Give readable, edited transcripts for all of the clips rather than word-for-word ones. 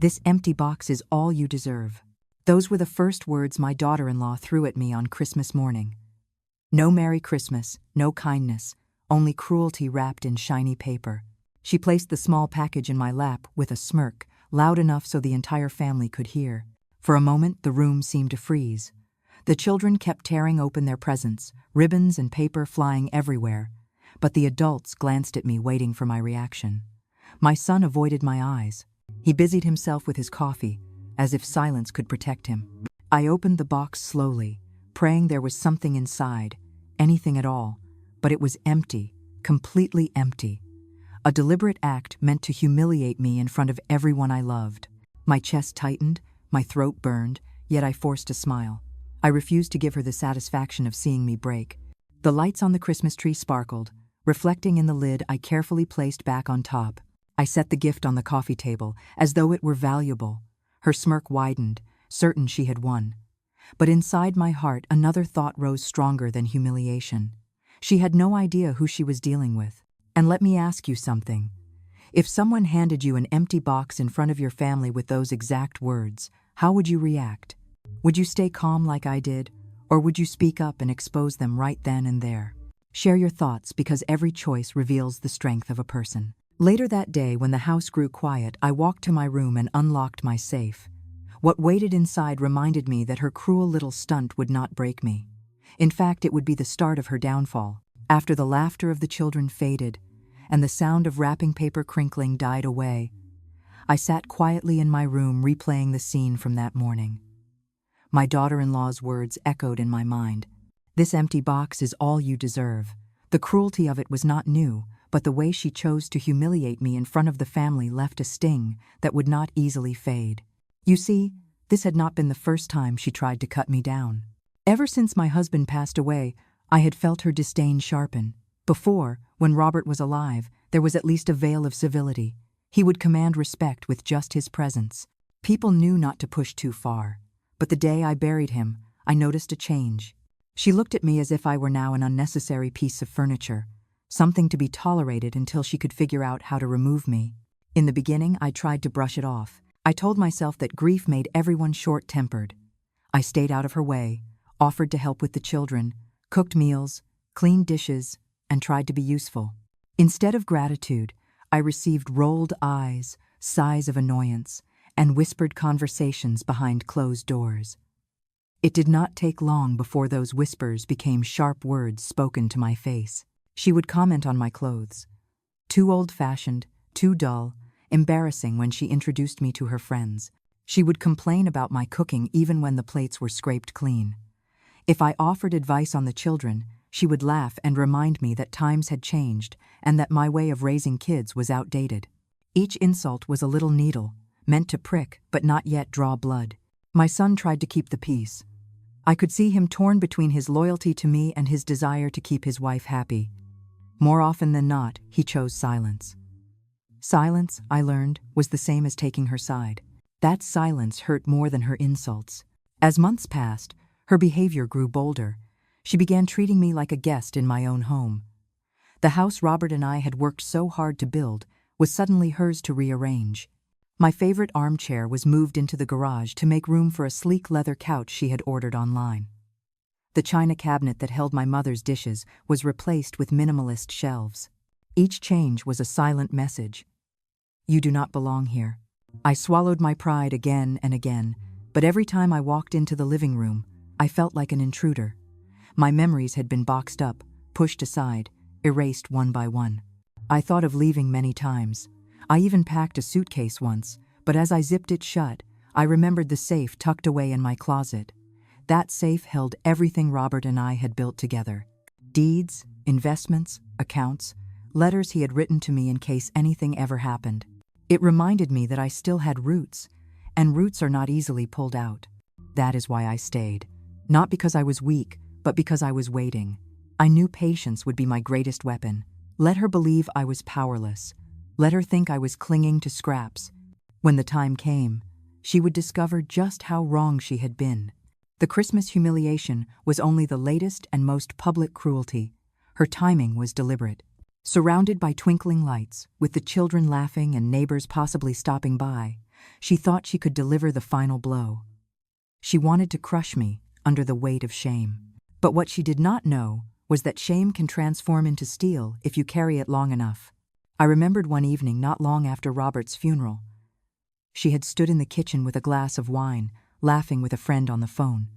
"This empty box is all you deserve." Those were the first words my daughter-in-law threw at me on Christmas morning. No Merry Christmas, no kindness, only cruelty wrapped in shiny paper. She placed the small package in my lap with a smirk, loud enough so the entire family could hear. For a moment, the room seemed to freeze. The children kept tearing open their presents, ribbons and paper flying everywhere, but the adults glanced at me waiting for my reaction. My son avoided my eyes. He busied himself with his coffee, as if silence could protect him. I opened the box slowly, praying there was something inside, anything at all, but it was empty, completely empty. A deliberate act meant to humiliate me in front of everyone I loved. My chest tightened, my throat burned, yet I forced a smile. I refused to give her the satisfaction of seeing me break. The lights on the Christmas tree sparkled, reflecting in the lid I carefully placed back on top. I set the gift on the coffee table, as though it were valuable. Her smirk widened, certain she had won. But inside my heart, another thought rose stronger than humiliation. She had no idea who she was dealing with. And let me ask you something. If someone handed you an empty box in front of your family with those exact words, how would you react? Would you stay calm like I did, or would you speak up and expose them right then and there? Share your thoughts, because every choice reveals the strength of a person. Later that day, when the house grew quiet, I walked to my room and unlocked my safe. What waited inside reminded me that her cruel little stunt would not break me. In fact, it would be the start of her downfall. After the laughter of the children faded, and the sound of wrapping paper crinkling died away, I sat quietly in my room replaying the scene from that morning. My daughter-in-law's words echoed in my mind. "This empty box is all you deserve." The cruelty of it was not new, but the way she chose to humiliate me in front of the family left a sting that would not easily fade. You see, this had not been the first time she tried to cut me down. Ever since my husband passed away, I had felt her disdain sharpen. Before, when Robert was alive, there was at least a veil of civility. He would command respect with just his presence. People knew not to push too far. But the day I buried him, I noticed a change. She looked at me as if I were now an unnecessary piece of furniture, something to be tolerated until she could figure out how to remove me. In the beginning, I tried to brush it off. I told myself that grief made everyone short-tempered. I stayed out of her way, offered to help with the children, cooked meals, cleaned dishes, and tried to be useful. Instead of gratitude, I received rolled eyes, sighs of annoyance, and whispered conversations behind closed doors. It did not take long before those whispers became sharp words spoken to my face. She would comment on my clothes. Too old-fashioned, too dull, embarrassing when she introduced me to her friends. She would complain about my cooking even when the plates were scraped clean. If I offered advice on the children, she would laugh and remind me that times had changed and that my way of raising kids was outdated. Each insult was a little needle, meant to prick but not yet draw blood. My son tried to keep the peace. I could see him torn between his loyalty to me and his desire to keep his wife happy. More often than not, he chose silence. Silence, I learned, was the same as taking her side. That silence hurt more than her insults. As months passed, her behavior grew bolder. She began treating me like a guest in my own home. The house Robert and I had worked so hard to build was suddenly hers to rearrange. My favorite armchair was moved into the garage to make room for a sleek leather couch she had ordered online. The china cabinet that held my mother's dishes was replaced with minimalist shelves. Each change was a silent message. You do not belong here. I swallowed my pride again and again, but every time I walked into the living room, I felt like an intruder. My memories had been boxed up, pushed aside, erased one by one. I thought of leaving many times. I even packed a suitcase once, but as I zipped it shut, I remembered the safe tucked away in my closet. That safe held everything Robert and I had built together. Deeds, investments, accounts, letters he had written to me in case anything ever happened. It reminded me that I still had roots, and roots are not easily pulled out. That is why I stayed. Not because I was weak, but because I was waiting. I knew patience would be my greatest weapon. Let her believe I was powerless. Let her think I was clinging to scraps. When the time came, she would discover just how wrong she had been. The Christmas humiliation was only the latest and most public cruelty. Her timing was deliberate. Surrounded by twinkling lights, with the children laughing and neighbors possibly stopping by, She thought she could deliver the final blow. She wanted to crush me under the weight of shame. But what she did not know was that shame can transform into steel if you carry it long enough. I remembered one evening not long after Robert's funeral. She had stood in the kitchen with a glass of wine, laughing with a friend on the phone.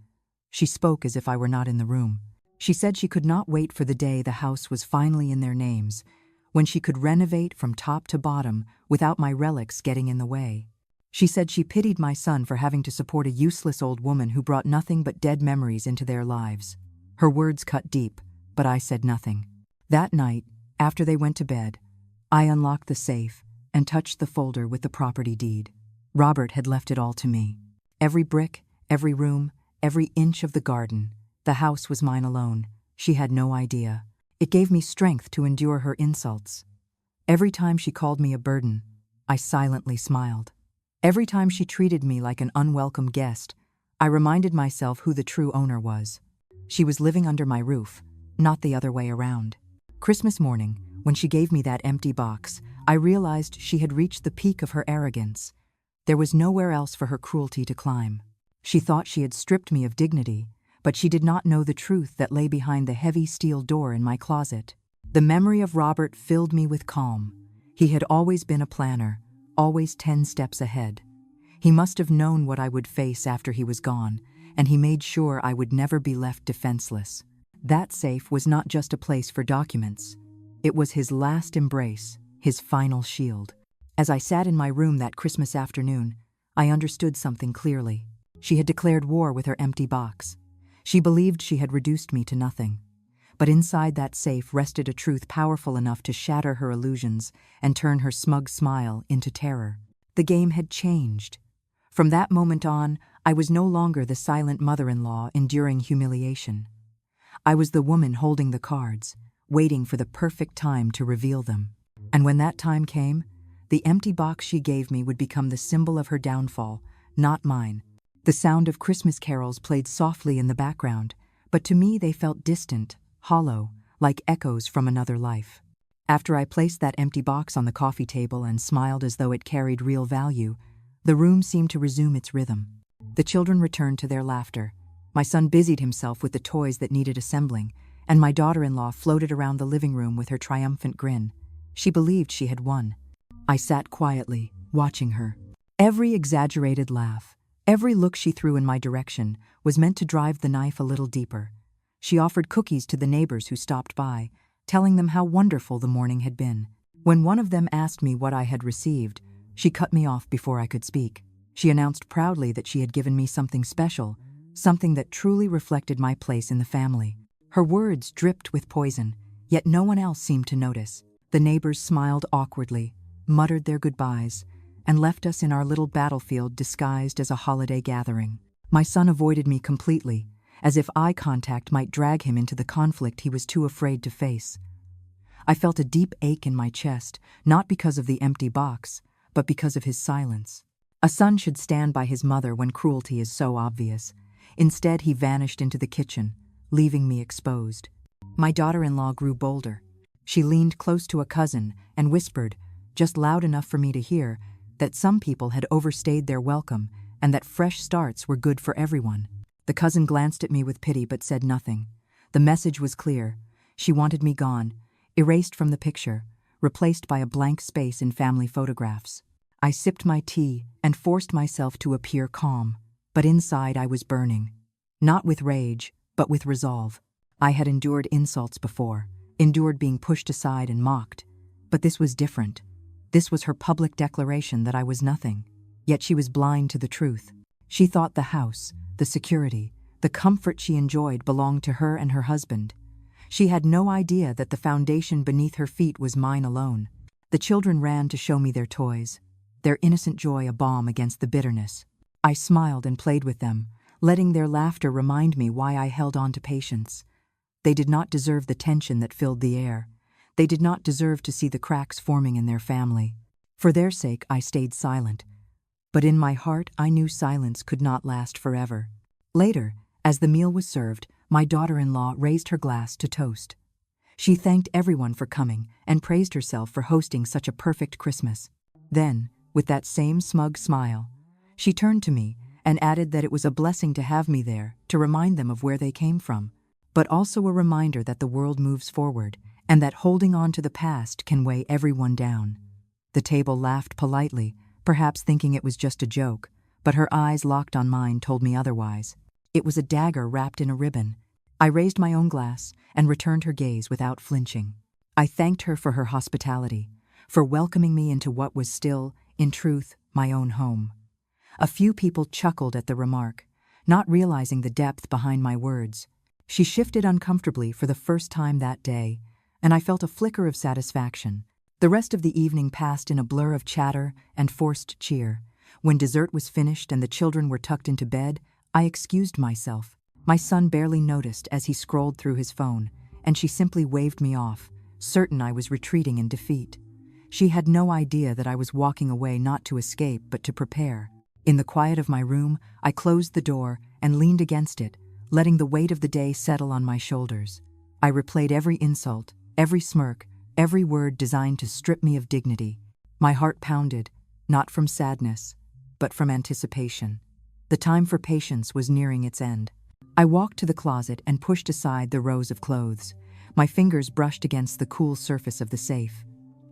She spoke as if I were not in the room. She said she could not wait for the day the house was finally in their names, when she could renovate from top to bottom without my relics getting in the way. She said she pitied my son for having to support a useless old woman who brought nothing but dead memories into their lives. Her words cut deep, but I said nothing. That night, after they went to bed, I unlocked the safe and touched the folder with the property deed. Robert had left it all to me. Every brick, every room, every inch of the garden. The house was mine alone. She had no idea. It gave me strength to endure her insults. Every time she called me a burden, I silently smiled. Every time she treated me like an unwelcome guest, I reminded myself who the true owner was. She was living under my roof, not the other way around. Christmas morning, when she gave me that empty box, I realized she had reached the peak of her arrogance. There was nowhere else for her cruelty to climb. She thought she had stripped me of dignity, but she did not know the truth that lay behind the heavy steel door in my closet. The memory of Robert filled me with calm. He had always been a planner, always 10 steps ahead. He must have known what I would face after he was gone, and he made sure I would never be left defenseless. That safe was not just a place for documents. It was his last embrace, his final shield. As I sat in my room that Christmas afternoon, I understood something clearly. She had declared war with her empty box. She believed she had reduced me to nothing. But inside that safe rested a truth powerful enough to shatter her illusions and turn her smug smile into terror. The game had changed. From that moment on, I was no longer the silent mother-in-law enduring humiliation. I was the woman holding the cards, waiting for the perfect time to reveal them. And when that time came, the empty box she gave me would become the symbol of her downfall, not mine. The sound of Christmas carols played softly in the background, but to me they felt distant, hollow, like echoes from another life. After I placed that empty box on the coffee table and smiled as though it carried real value, the room seemed to resume its rhythm. The children returned to their laughter. My son busied himself with the toys that needed assembling, and my daughter-in-law floated around the living room with her triumphant grin. She believed she had won. I sat quietly, watching her. Every exaggerated laugh, every look she threw in my direction was meant to drive the knife a little deeper. She offered cookies to the neighbors who stopped by, telling them how wonderful the morning had been. When one of them asked me what I had received, she cut me off before I could speak. She announced proudly that she had given me something special, something that truly reflected my place in the family. Her words dripped with poison, yet no one else seemed to notice. The neighbors smiled awkwardly, muttered their goodbyes, and left us in our little battlefield disguised as a holiday gathering. My son avoided me completely, as if eye contact might drag him into the conflict he was too afraid to face. I felt a deep ache in my chest, not because of the empty box, but because of his silence. A son should stand by his mother when cruelty is so obvious. Instead, he vanished into the kitchen, leaving me exposed. My daughter-in-law grew bolder. She leaned close to a cousin and whispered, just loud enough for me to hear, that some people had overstayed their welcome and that fresh starts were good for everyone. The cousin glanced at me with pity but said nothing. The message was clear. She wanted me gone, erased from the picture, replaced by a blank space in family photographs. I sipped my tea and forced myself to appear calm, but inside I was burning. Not with rage, but with resolve. I had endured insults before, endured being pushed aside and mocked, but this was different. This was her public declaration that I was nothing. Yet she was blind to the truth. She thought the house, the security, the comfort she enjoyed belonged to her and her husband. She had no idea that the foundation beneath her feet was mine alone. The children ran to show me their toys, their innocent joy a balm against the bitterness. I smiled and played with them, letting their laughter remind me why I held on to patience. They did not deserve the tension that filled the air. They did not deserve to see the cracks forming in their family. For their sake, I stayed silent. But in my heart, I knew silence could not last forever. Later, as the meal was served, my daughter-in-law raised her glass to toast. She thanked everyone for coming and praised herself for hosting such a perfect Christmas. Then, with that same smug smile. She turned to me and added that it was a blessing to have me there to remind them of where they came from, but also a reminder that the world moves forward and that holding on to the past can weigh everyone down. The table laughed politely, perhaps thinking it was just a joke, but her eyes locked on mine told me otherwise. It was a dagger wrapped in a ribbon. I raised my own glass and returned her gaze without flinching. I thanked her for her hospitality, for welcoming me into what was still, in truth, my own home. A few people chuckled at the remark, not realizing the depth behind my words. She shifted uncomfortably for the first time that day, and I felt a flicker of satisfaction. The rest of the evening passed in a blur of chatter and forced cheer. When dessert was finished and the children were tucked into bed, I excused myself. My son barely noticed as he scrolled through his phone, and she simply waved me off, certain I was retreating in defeat. She had no idea that I was walking away not to escape but to prepare. In the quiet of my room, I closed the door and leaned against it, letting the weight of the day settle on my shoulders. I replayed every insult, every smirk, every word designed to strip me of dignity. My heart pounded, not from sadness, but from anticipation. The time for patience was nearing its end. I walked to the closet and pushed aside the rows of clothes. My fingers brushed against the cool surface of the safe.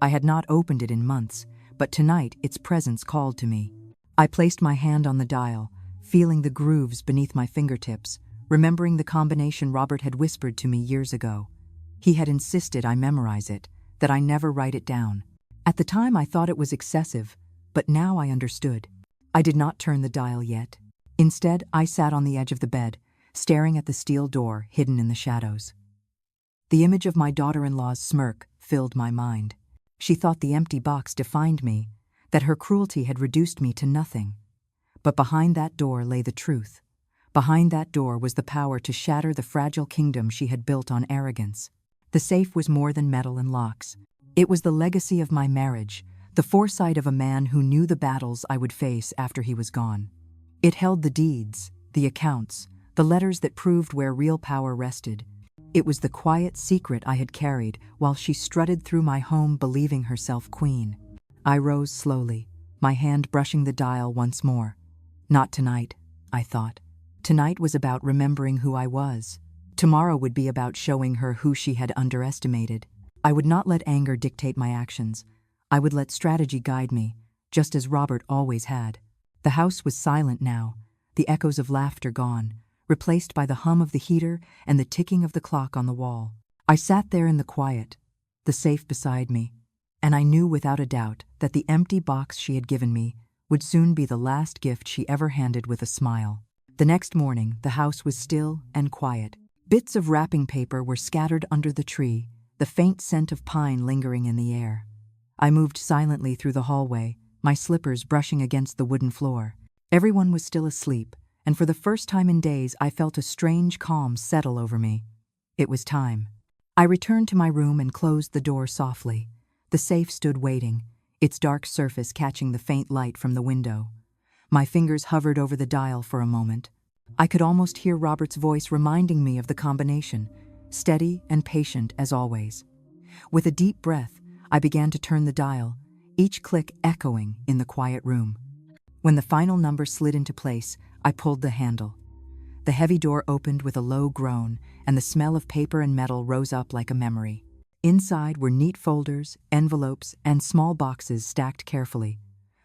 I had not opened it in months, but tonight its presence called to me. I placed my hand on the dial, feeling the grooves beneath my fingertips, remembering the combination Robert had whispered to me years ago. He had insisted I memorize it, that I never write it down. At the time I thought it was excessive, but now I understood. I did not turn the dial yet. Instead, I sat on the edge of the bed, staring at the steel door hidden in the shadows. The image of my daughter-in-law's smirk filled my mind. She thought the empty box defined me, that her cruelty had reduced me to nothing. But behind that door lay the truth. Behind that door was the power to shatter the fragile kingdom she had built on arrogance. The safe was more than metal and locks. It was the legacy of my marriage, the foresight of a man who knew the battles I would face after he was gone. It held the deeds, the accounts, the letters that proved where real power rested. It was the quiet secret I had carried while she strutted through my home believing herself queen. I rose slowly, my hand brushing the dial once more. Not tonight, I thought. Tonight was about remembering who I was. Tomorrow would be about showing her who she had underestimated. I would not let anger dictate my actions. I would let strategy guide me, just as Robert always had. The house was silent now, the echoes of laughter gone, replaced by the hum of the heater and the ticking of the clock on the wall. I sat there in the quiet, the safe beside me, and I knew without a doubt that the empty box she had given me would soon be the last gift she ever handed with a smile. The next morning, the house was still and quiet. Bits of wrapping paper were scattered under the tree, the faint scent of pine lingering in the air. I moved silently through the hallway, my slippers brushing against the wooden floor. Everyone was still asleep, and for the first time in days I felt a strange calm settle over me. It was time. I returned to my room and closed the door softly. The safe stood waiting, its dark surface catching the faint light from the window. My fingers hovered over the dial for a moment. I could almost hear Robert's voice reminding me of the combination, steady and patient as always. With a deep breath, I began to turn the dial, each click echoing in the quiet room. When the final number slid into place, I pulled the handle. The heavy door opened with a low groan, and the smell of paper and metal rose up like a memory. Inside were neat folders, envelopes, and small boxes stacked carefully.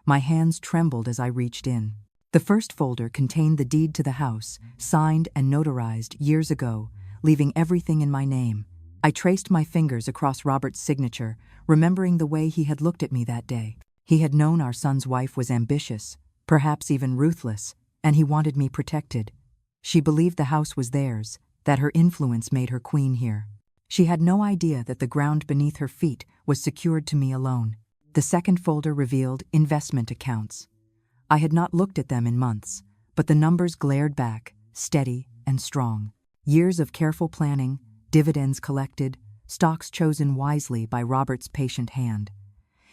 My hands trembled as I reached in. The first folder contained the deed to the house, signed and notarized years ago, leaving everything in my name. I traced my fingers across Robert's signature, remembering the way he had looked at me that day. He had known our son's wife was ambitious, perhaps even ruthless, and he wanted me protected. She believed the house was theirs, that her influence made her queen here. She had no idea that the ground beneath her feet was secured to me alone. The second folder revealed investment accounts. I had not looked at them in months, but the numbers glared back, steady and strong. Years of careful planning, dividends collected, stocks chosen wisely by Robert's patient hand.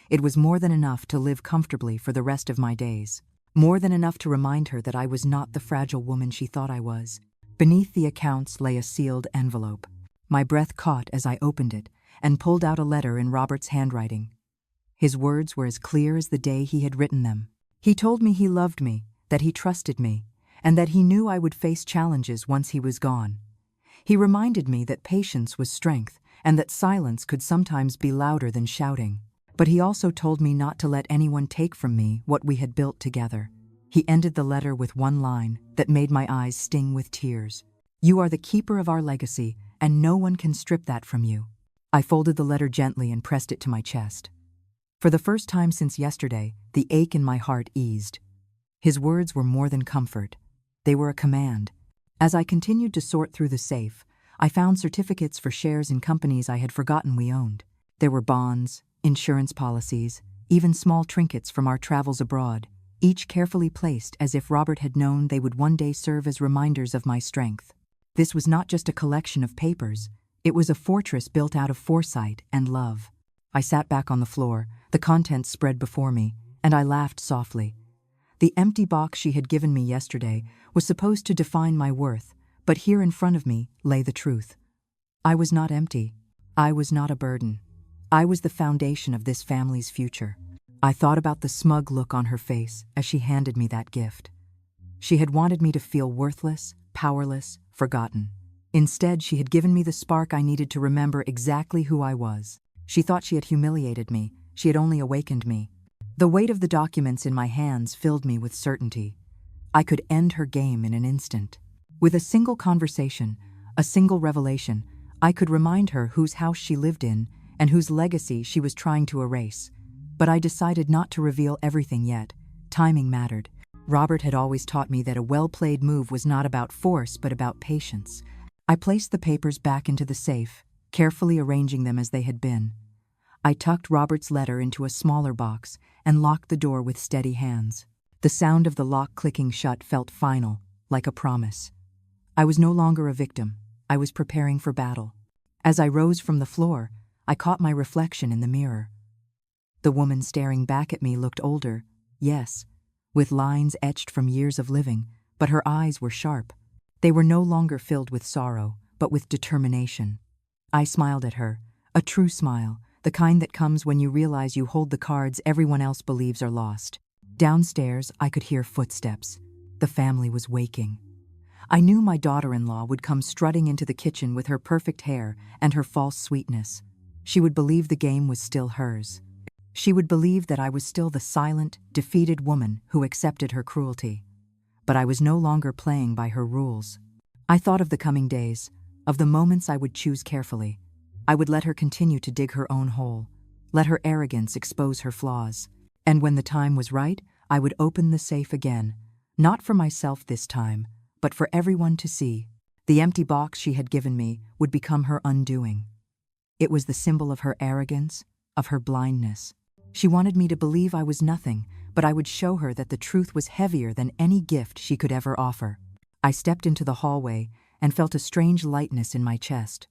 It was more than enough to live comfortably for the rest of my days. More than enough to remind her that I was not the fragile woman she thought I was. Beneath the accounts lay a sealed envelope. My breath caught as I opened it and pulled out a letter in Robert's handwriting. His words were as clear as the day he had written them. He told me he loved me, that he trusted me, and that he knew I would face challenges once he was gone. He reminded me that patience was strength, and that silence could sometimes be louder than shouting. But he also told me not to let anyone take from me what we had built together. He ended the letter with one line that made my eyes sting with tears. "You are the keeper of our legacy, and no one can strip that from you." I folded the letter gently and pressed it to my chest. For the first time since yesterday, the ache in my heart eased. His words were more than comfort. They were a command. As I continued to sort through the safe, I found certificates for shares in companies I had forgotten we owned. There were bonds, insurance policies, even small trinkets from our travels abroad, each carefully placed as if Robert had known they would one day serve as reminders of my strength. This was not just a collection of papers, it was a fortress built out of foresight and love. I sat back on the floor, the contents spread before me, and I laughed softly. The empty box she had given me yesterday was supposed to define my worth, but here in front of me lay the truth. I was not empty. I was not a burden. I was the foundation of this family's future. I thought about the smug look on her face as she handed me that gift. She had wanted me to feel worthless, powerless, forgotten. Instead, she had given me the spark I needed to remember exactly who I was. She thought she had humiliated me. She had only awakened me. The weight of the documents in my hands filled me with certainty. I could end her game in an instant. With a single conversation, a single revelation, I could remind her whose house she lived in and whose legacy she was trying to erase. But I decided not to reveal everything yet. Timing mattered. Robert had always taught me that a well-played move was not about force but about patience. I placed the papers back into the safe, carefully arranging them as they had been. I tucked Robert's letter into a smaller box and locked the door with steady hands. The sound of the lock clicking shut felt final, like a promise. I was no longer a victim. I was preparing for battle. As I rose from the floor, I caught my reflection in the mirror. The woman staring back at me looked older, yes, with lines etched from years of living, but her eyes were sharp. They were no longer filled with sorrow, but with determination. I smiled at her, a true smile, the kind that comes when you realize you hold the cards everyone else believes are lost. Downstairs, I could hear footsteps. The family was waking. I knew my daughter-in-law would come strutting into the kitchen with her perfect hair and her false sweetness. She would believe the game was still hers. She would believe that I was still the silent, defeated woman who accepted her cruelty. But I was no longer playing by her rules. I thought of the coming days, of the moments I would choose carefully. I would let her continue to dig her own hole, let her arrogance expose her flaws. And when the time was right, I would open the safe again, not for myself this time, but for everyone to see. The empty box she had given me would become her undoing. It was the symbol of her arrogance, of her blindness. She wanted me to believe I was nothing, but I would show her that the truth was heavier than any gift she could ever offer. I stepped into the hallway and felt a strange lightness in my chest.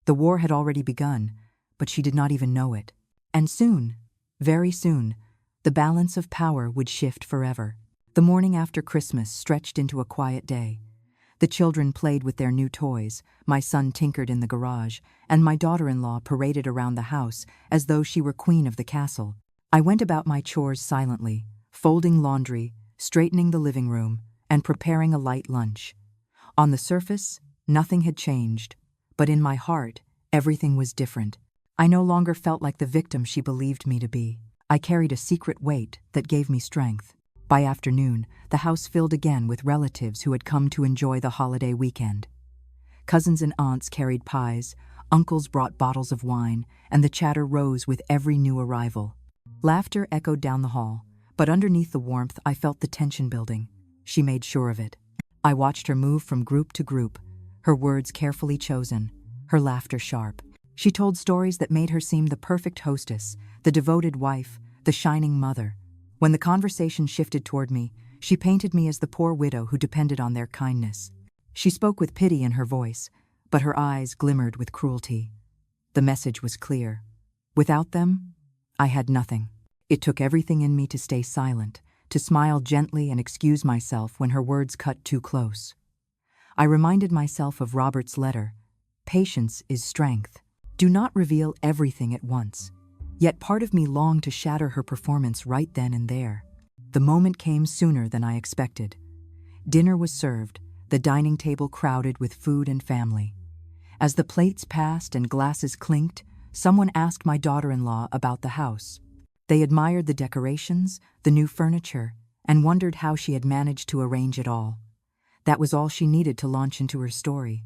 The war had already begun, but she did not even know it. And soon, very soon, the balance of power would shift forever. The morning after Christmas stretched into a quiet day. The children played with their new toys, my son tinkered in the garage, and my daughter-in-law paraded around the house as though she were queen of the castle. I went about my chores silently, folding laundry, straightening the living room, and preparing a light lunch. On the surface, nothing had changed, but in my heart, everything was different. I no longer felt like the victim she believed me to be. I carried a secret weight that gave me strength. By afternoon, the house filled again with relatives who had come to enjoy the holiday weekend. Cousins and aunts carried pies, uncles brought bottles of wine, and the chatter rose with every new arrival. Laughter echoed down the hall, but underneath the warmth I felt the tension building. She made sure of it. I watched her move from group to group, her words carefully chosen, her laughter sharp. She told stories that made her seem the perfect hostess, the devoted wife, the shining mother. When the conversation shifted toward me, she painted me as the poor widow who depended on their kindness. She spoke with pity in her voice, but her eyes glimmered with cruelty. The message was clear. Without them, I had nothing. It took everything in me to stay silent, to smile gently and excuse myself when her words cut too close. I reminded myself of Robert's letter. Patience is strength. Do not reveal everything at once. Yet part of me longed to shatter her performance right then and there. The moment came sooner than I expected. Dinner was served, the dining table crowded with food and family. As the plates passed and glasses clinked, someone asked my daughter-in-law about the house. They admired the decorations, the new furniture, and wondered how she had managed to arrange it all. That was all she needed to launch into her story.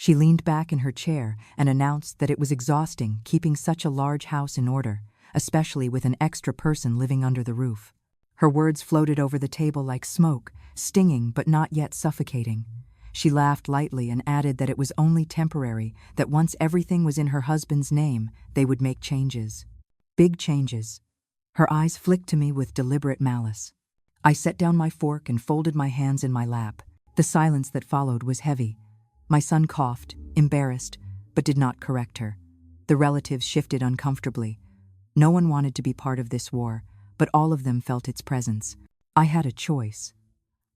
She leaned back in her chair and announced that it was exhausting keeping such a large house in order, especially with an extra person living under the roof. Her words floated over the table like smoke, stinging but not yet suffocating. She laughed lightly and added that it was only temporary, that once everything was in her husband's name, they would make changes. Big changes. Her eyes flicked to me with deliberate malice. I set down my fork and folded my hands in my lap. The silence that followed was heavy. My son coughed, embarrassed, but did not correct her. The relatives shifted uncomfortably. No one wanted to be part of this war, but all of them felt its presence. I had a choice.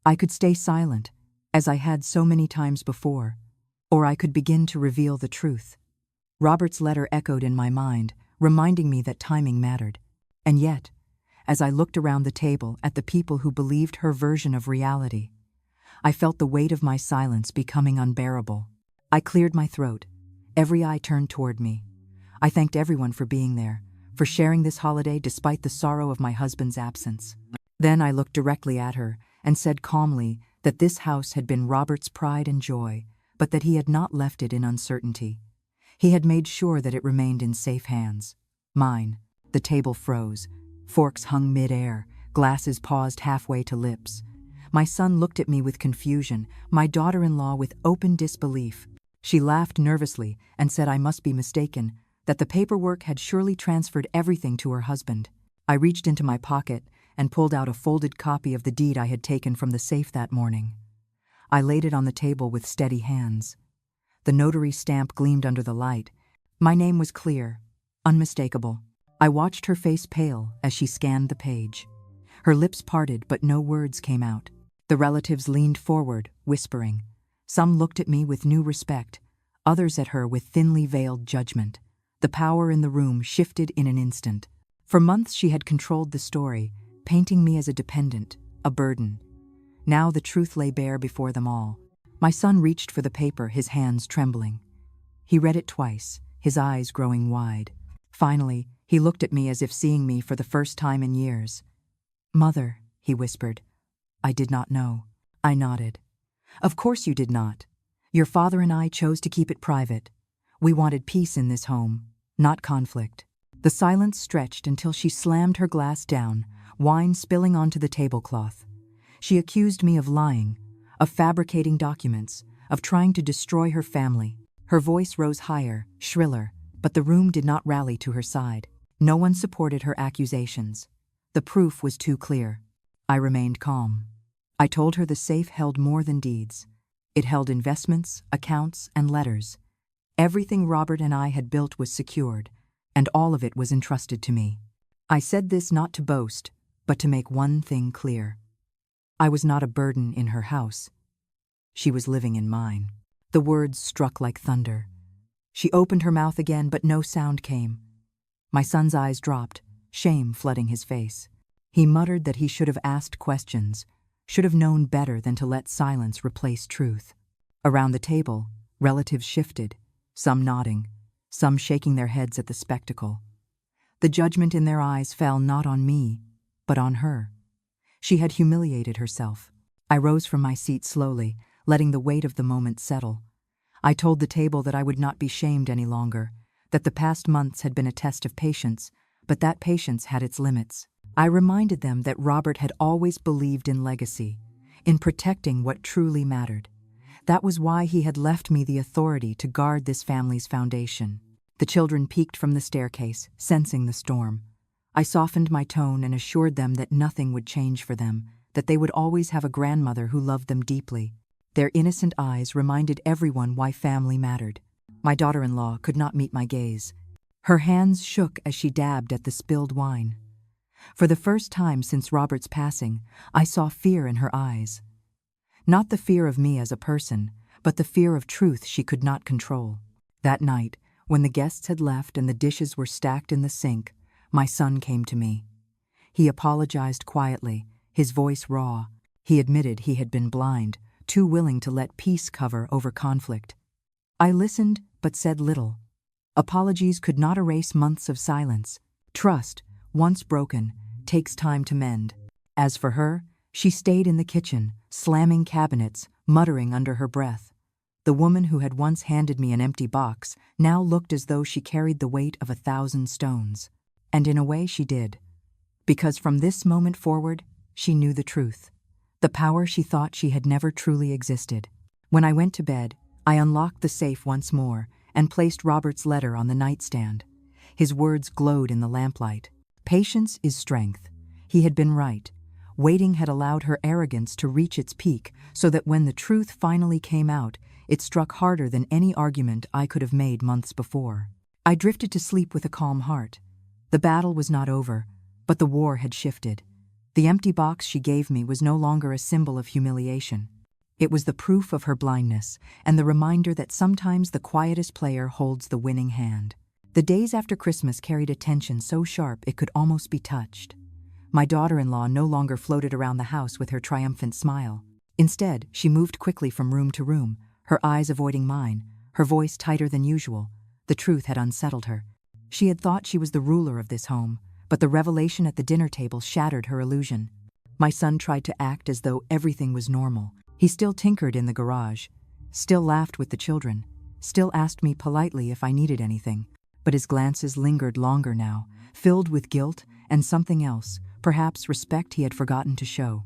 I could stay silent, as I had so many times before, or I could begin to reveal the truth. Robert's letter echoed in my mind, reminding me that timing mattered. And yet, as I looked around the table at the people who believed her version of reality, I felt the weight of my silence becoming unbearable. I cleared my throat. Every eye turned toward me. I thanked everyone for being there, for sharing this holiday despite the sorrow of my husband's absence. Then I looked directly at her and said calmly that this house had been Robert's pride and joy, but that he had not left it in uncertainty. He had made sure that it remained in safe hands. Mine. The table froze. Forks hung mid-air, glasses paused halfway to lips. My son looked at me with confusion, my daughter-in-law with open disbelief. She laughed nervously and said I must be mistaken, that the paperwork had surely transferred everything to her husband. I reached into my pocket and pulled out a folded copy of the deed I had taken from the safe that morning. I laid it on the table with steady hands. The notary stamp gleamed under the light. My name was clear, unmistakable. I watched her face pale as she scanned the page. Her lips parted, but no words came out. The relatives leaned forward, whispering. Some looked at me with new respect, others at her with thinly veiled judgment. The power in the room shifted in an instant. For months she had controlled the story, painting me as a dependent, a burden. Now the truth lay bare before them all. My son reached for the paper, his hands trembling. He read it twice, his eyes growing wide. Finally, he looked at me as if seeing me for the first time in years. "Mother," he whispered. "I did not know." I nodded. "Of course you did not. Your father and I chose to keep it private. We wanted peace in this home, not conflict." The silence stretched until she slammed her glass down, wine spilling onto the tablecloth. She accused me of lying, of fabricating documents, of trying to destroy her family. Her voice rose higher, shriller, but the room did not rally to her side. No one supported her accusations. The proof was too clear. I remained calm. I told her the safe held more than deeds. It held investments, accounts, and letters. Everything Robert and I had built was secured, and all of it was entrusted to me. I said this not to boast, but to make one thing clear. I was not a burden in her house. She was living in mine. The words struck like thunder. She opened her mouth again, but no sound came. My son's eyes dropped, shame flooding his face. He muttered that he should have asked questions, should have known better than to let silence replace truth. Around the table, relatives shifted, some nodding, some shaking their heads at the spectacle. The judgment in their eyes fell not on me, but on her. She had humiliated herself. I rose from my seat slowly, letting the weight of the moment settle. I told the table that I would not be shamed any longer, that the past months had been a test of patience, but that patience had its limits. I reminded them that Robert had always believed in legacy, in protecting what truly mattered. That was why he had left me the authority to guard this family's foundation. The children peeked from the staircase, sensing the storm. I softened my tone and assured them that nothing would change for them, that they would always have a grandmother who loved them deeply. Their innocent eyes reminded everyone why family mattered. My daughter-in-law could not meet my gaze. Her hands shook as she dabbed at the spilled wine. For the first time since Robert's passing, I saw fear in her eyes. Not the fear of me as a person, but the fear of truth she could not control. That night, when the guests had left and the dishes were stacked in the sink, My son came to me. He apologized quietly, his voice raw. He admitted he had been blind, too willing to let peace cover over conflict. I listened, but said little. Apologies could not erase months of silence. Trust, once broken, takes time to mend. As for her, she stayed in the kitchen, slamming cabinets, muttering under her breath. The woman who had once handed me an empty box now looked as though she carried the weight of 1,000 stones. And in a way she did. Because from this moment forward, she knew the truth. The power she thought she had never truly existed. When I went to bed, I unlocked the safe once more and placed Robert's letter on the nightstand. His words glowed in the lamplight. Patience is strength. He had been right. Waiting had allowed her arrogance to reach its peak, so that when the truth finally came out, it struck harder than any argument I could have made months before. I drifted to sleep with a calm heart. The battle was not over, but the war had shifted. The empty box she gave me was no longer a symbol of humiliation. It was the proof of her blindness, and the reminder that sometimes the quietest player holds the winning hand. The days after Christmas carried a tension so sharp it could almost be touched. My daughter-in-law no longer floated around the house with her triumphant smile. Instead, she moved quickly from room to room, her eyes avoiding mine, her voice tighter than usual. The truth had unsettled her. She had thought she was the ruler of this home, but the revelation at the dinner table shattered her illusion. My son tried to act as though everything was normal. He still tinkered in the garage, still laughed with the children, still asked me politely if I needed anything. But his glances lingered longer now, filled with guilt and something else, perhaps respect he had forgotten to show.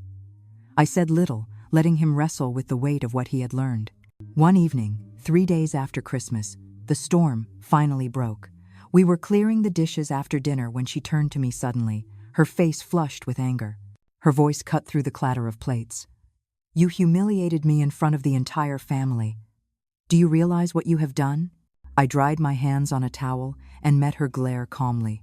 I said little, letting him wrestle with the weight of what he had learned. One evening, 3 days after Christmas, the storm finally broke. We were clearing the dishes after dinner when she turned to me suddenly, her face flushed with anger. Her voice cut through the clatter of plates. "You humiliated me in front of the entire family. Do you realize what you have done?" I dried my hands on a towel and met her glare calmly.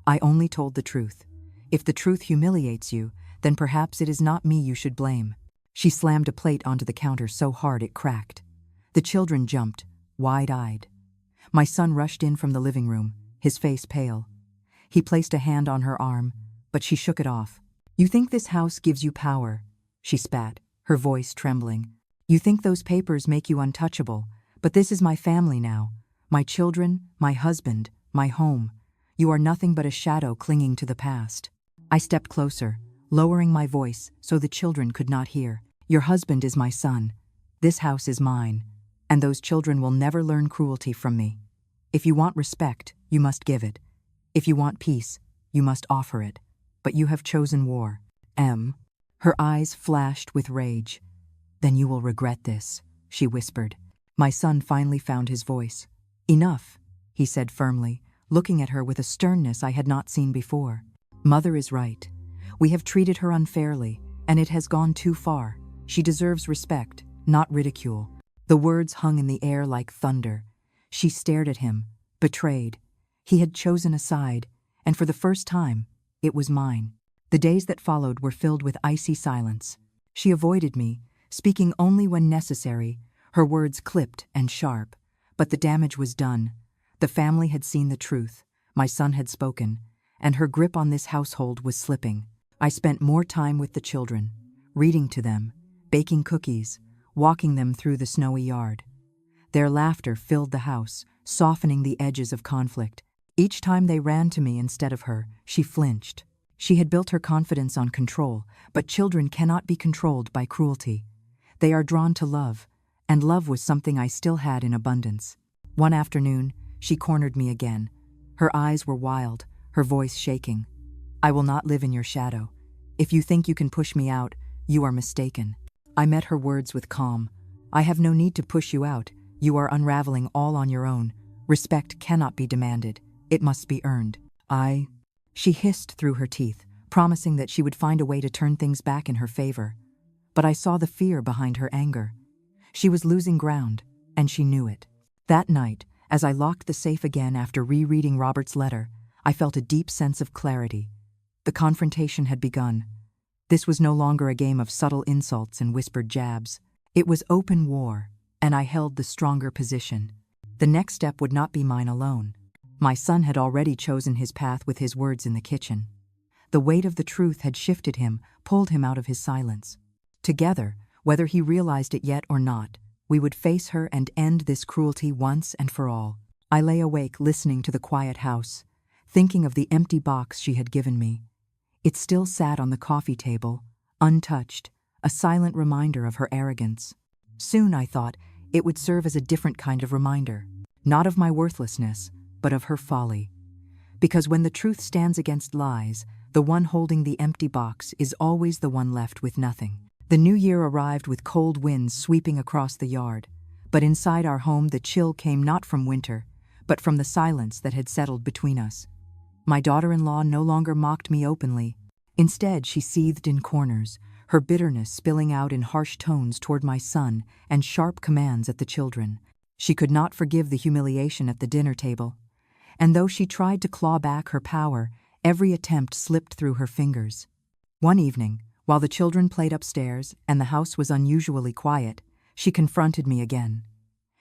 "I only told the truth. If the truth humiliates you, then perhaps it is not me you should blame." She slammed a plate onto the counter so hard it cracked. The children jumped, wide-eyed. My son rushed in from the living room, his face pale. He placed a hand on her arm, but she shook it off. "You think this house gives you power," she spat, her voice trembling. "You think those papers make you untouchable, but this is my family now. My children, my husband, my home. You are nothing but a shadow clinging to the past." I stepped closer, lowering my voice so the children could not hear. "Your husband is my son. This house is mine, and those children will never learn cruelty from me. If you want respect, you must give it. If you want peace, you must offer it. But you have chosen war." Her eyes flashed with rage. "Then you will regret this," she whispered. My son finally found his voice. "Enough," he said firmly, looking at her with a sternness I had not seen before. "Mother is right. We have treated her unfairly, and it has gone too far. She deserves respect, not ridicule." The words hung in the air like thunder. She stared at him, betrayed. He had chosen a side, and for the first time, it was mine. The days that followed were filled with icy silence. She avoided me, speaking only when necessary, her words clipped and sharp. But the damage was done. The family had seen the truth. My son had spoken, and her grip on this household was slipping. I spent more time with the children, reading to them, baking cookies, walking them through the snowy yard. Their laughter filled the house, softening the edges of conflict. Each time they ran to me instead of her, she flinched. She had built her confidence on control, but children cannot be controlled by cruelty. They are drawn to love, and love was something I still had in abundance. One afternoon, she cornered me again. Her eyes were wild, her voice shaking. "I will not live in your shadow. If you think you can push me out, you are mistaken." I met her words with calm. "I have no need to push you out. You are unraveling all on your own. Respect cannot be demanded. It must be earned." She hissed through her teeth, promising that she would find a way to turn things back in her favor. But I saw the fear behind her anger. She was losing ground, and she knew it. That night, as I locked the safe again after rereading Robert's letter, I felt a deep sense of clarity. The confrontation had begun. This was no longer a game of subtle insults and whispered jabs. It was open war, and I held the stronger position. The next step would not be mine alone. My son had already chosen his path with his words in the kitchen. The weight of the truth had shifted him, pulled him out of his silence. Together, whether he realized it yet or not, we would face her and end this cruelty once and for all. I lay awake listening to the quiet house, thinking of the empty box she had given me. It still sat on the coffee table, untouched, a silent reminder of her arrogance. Soon, I thought, it would serve as a different kind of reminder, not of my worthlessness, but of her folly. Because when the truth stands against lies, the one holding the empty box is always the one left with nothing. The new year arrived with cold winds sweeping across the yard, but inside our home the chill came not from winter, but from the silence that had settled between us. My daughter-in-law no longer mocked me openly. Instead, she seethed in corners, her bitterness spilling out in harsh tones toward my son and sharp commands at the children. She could not forgive the humiliation at the dinner table, and though she tried to claw back her power, every attempt slipped through her fingers. One evening, while the children played upstairs and the house was unusually quiet, she confronted me again.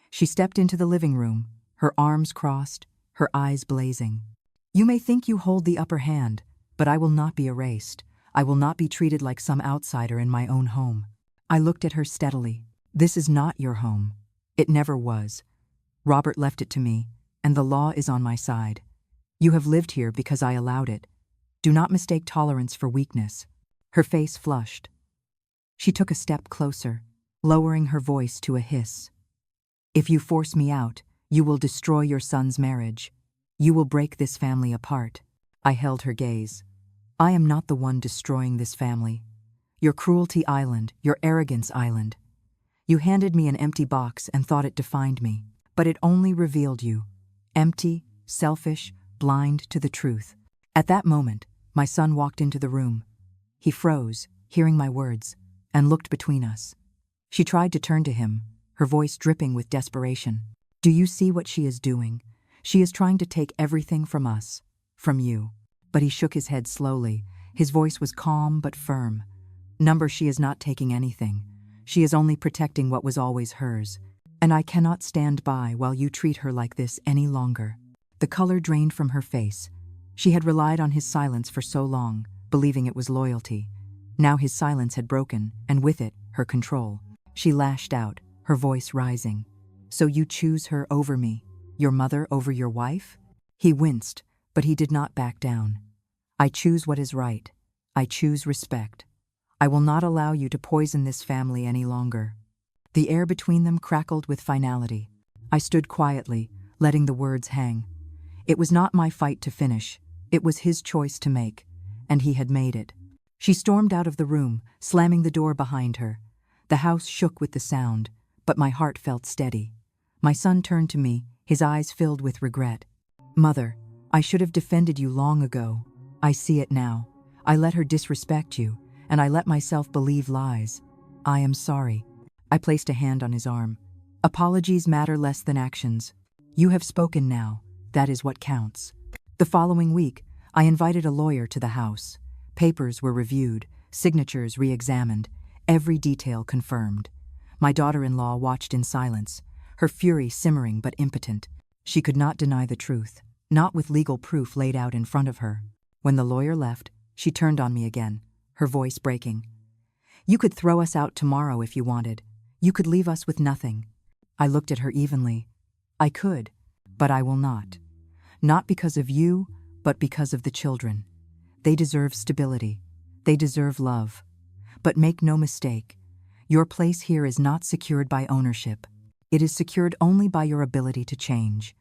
She stepped into the living room, her arms crossed, her eyes blazing. "You may think you hold the upper hand, but I will not be erased. I will not be treated like some outsider in my own home." I looked at her steadily. "This is not your home. It never was. Robert left it to me, and the law is on my side. You have lived here because I allowed it. Do not mistake tolerance for weakness." Her face flushed. She took a step closer, lowering her voice to a hiss. "If you force me out, you will destroy your son's marriage. You will break this family apart." I held her gaze. "I am not the one destroying this family. Your cruelty island, your arrogance island. You handed me an empty box and thought it defined me, but it only revealed you. Empty, selfish, blind to the truth." At that moment, my son walked into the room. He froze, hearing my words, and looked between us. She tried to turn to him, her voice dripping with desperation. "Do you see what she is doing? She is trying to take everything from us, from you." But he shook his head slowly. His voice was calm but firm. "Number, she is not taking anything. She is only protecting what was always hers. And I cannot stand by while you treat her like this any longer." The color drained from her face. She had relied on his silence for so long, believing it was loyalty. Now his silence had broken, and with it, her control. She lashed out, her voice rising. "So you choose her over me, your mother over your wife?" He winced, but he did not back down. "I choose what is right. I choose respect. I will not allow you to poison this family any longer." The air between them crackled with finality. I stood quietly, letting the words hang. It was not my fight to finish. It was his choice to make, and he had made it. She stormed out of the room, slamming the door behind her. The house shook with the sound, but my heart felt steady. My son turned to me, his eyes filled with regret. "Mother, I should have defended you long ago. I see it now. I let her disrespect you, and I let myself believe lies. I am sorry." I placed a hand on his arm. "Apologies matter less than actions. You have spoken now. That is what counts." The following week, I invited a lawyer to the house. Papers were reviewed, signatures re-examined, every detail confirmed. My daughter-in-law watched in silence, her fury simmering but impotent. She could not deny the truth, not with legal proof laid out in front of her. When the lawyer left, she turned on me again, her voice breaking. "You could throw us out tomorrow if you wanted. You could leave us with nothing." I looked at her evenly. "I could, but I will not. Not because of you, but because of the children. They deserve stability. They deserve love. But make no mistake, your place here is not secured by ownership. It is secured only by your ability to change.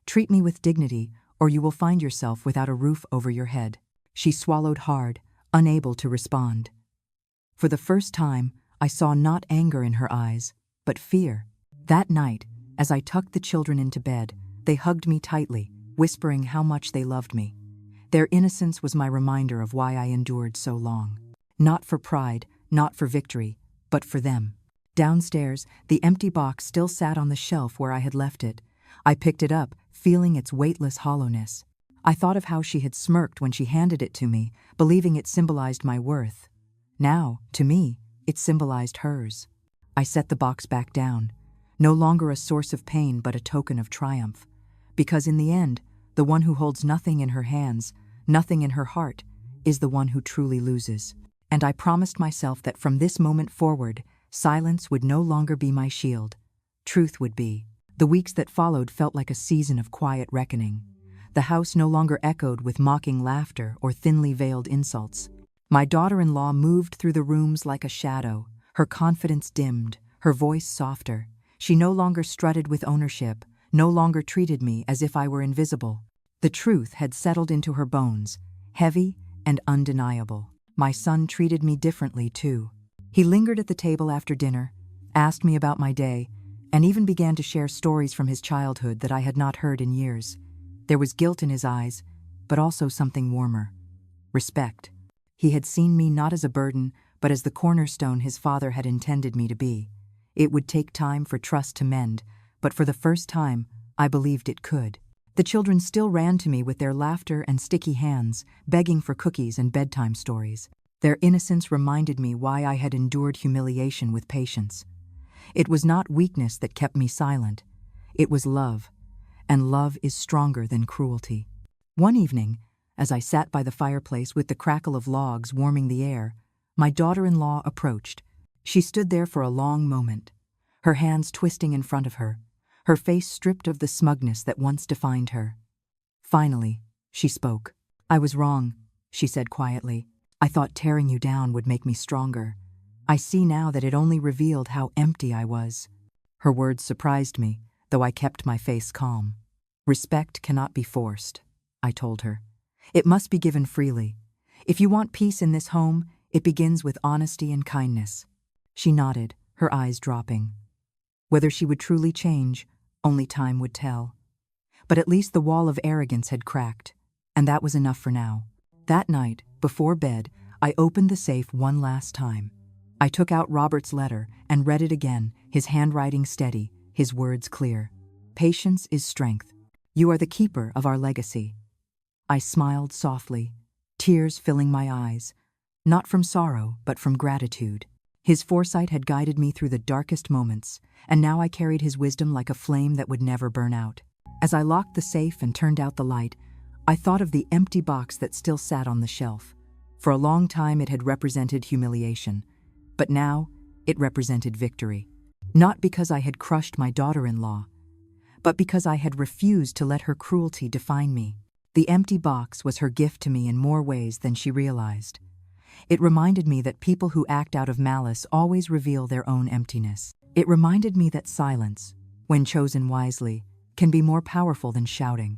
Treat me with dignity, or you will find yourself without a roof over your head." She swallowed hard, unable to respond. For the first time, I saw not anger in her eyes, but fear. That night, as I tucked the children into bed, they hugged me tightly, whispering how much they loved me. Their innocence was my reminder of why I endured so long. Not for pride, not for victory, but for them. Downstairs, the empty box still sat on the shelf where I had left it. I picked it up, feeling its weightless hollowness. I thought of how she had smirked when she handed it to me, believing it symbolized my worth. Now, to me, it symbolized hers. I set the box back down, no longer a source of pain but a token of triumph. Because in the end, The one who holds nothing in her hands, nothing in her heart, is the one who truly loses. And I promised myself that from this moment forward, silence would no longer be my shield. Truth would be. The weeks that followed felt like a season of quiet reckoning. The house no longer echoed with mocking laughter or thinly veiled insults. My daughter-in-law moved through the rooms like a shadow, her confidence dimmed, her voice softer. She no longer strutted with ownership, no longer treated me as if I were invisible. The truth had settled into her bones, heavy and undeniable. My son treated me differently, too. He lingered at the table after dinner, asked me about my day, and even began to share stories from his childhood that I had not heard in years. There was guilt in his eyes, but also something warmer. Respect. He had seen me not as a burden, but as the cornerstone his father had intended me to be. It would take time for trust to mend, but for the first time, I believed it could. The children still ran to me with their laughter and sticky hands, begging for cookies and bedtime stories. Their innocence reminded me why I had endured humiliation with patience. It was not weakness that kept me silent. It was love, and love is stronger than cruelty. One evening, as I sat by the fireplace with the crackle of logs warming the air, my daughter-in-law approached. She stood there for a long moment, her hands twisting in front of her, her face stripped of the smugness that once defined her. Finally, she spoke. "I was wrong," she said quietly. "I thought tearing you down would make me stronger. I see now that it only revealed how empty I was." Her words surprised me, though I kept my face calm. "Respect cannot be forced," I told her. "It must be given freely. If you want peace in this home, it begins with honesty and kindness." She nodded, her eyes dropping. Whether she would truly change, only time would tell. But at least the wall of arrogance had cracked, and that was enough for now. That night, before bed, I opened the safe one last time. I took out Robert's letter and read it again, his handwriting steady, his words clear. "Patience is strength. You are the keeper of our legacy." I smiled softly, tears filling my eyes, not from sorrow, but from gratitude. His foresight had guided me through the darkest moments, and now I carried his wisdom like a flame that would never burn out. As I locked the safe and turned out the light, I thought of the empty box that still sat on the shelf. For a long time it had represented humiliation, but now it represented victory. Not because I had crushed my daughter-in-law, but because I had refused to let her cruelty define me. The empty box was her gift to me in more ways than she realized. It reminded me that people who act out of malice always reveal their own emptiness. It reminded me that silence, when chosen wisely, can be more powerful than shouting.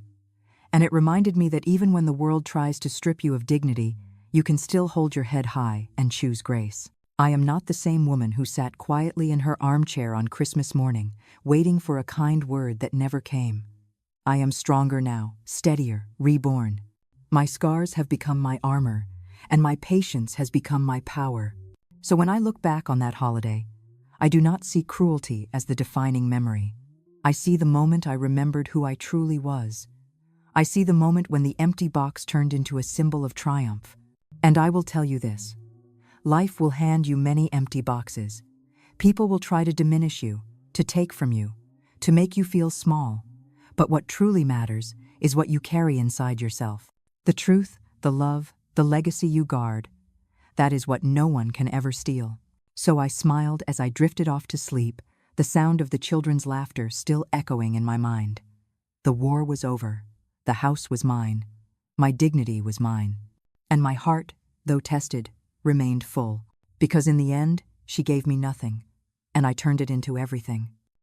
And it reminded me that even when the world tries to strip you of dignity, you can still hold your head high and choose grace. I am not the same woman who sat quietly in her armchair on Christmas morning, waiting for a kind word that never came. I am stronger now, steadier, reborn. My scars have become my armor, and my patience has become my power. So when I look back on that holiday, I do not see cruelty as the defining memory. I see the moment I remembered who I truly was. I see the moment when the empty box turned into a symbol of triumph. And I will tell you this: life will hand you many empty boxes. People will try to diminish you, to take from you, to make you feel small. But what truly matters is what you carry inside yourself. The truth, the love, the legacy you guard. That is what no one can ever steal. So I smiled as I drifted off to sleep, the sound of the children's laughter still echoing in my mind. The war was over. The house was mine. My dignity was mine. And my heart, though tested, remained full. Because in the end, she gave me nothing, and I turned it into everything.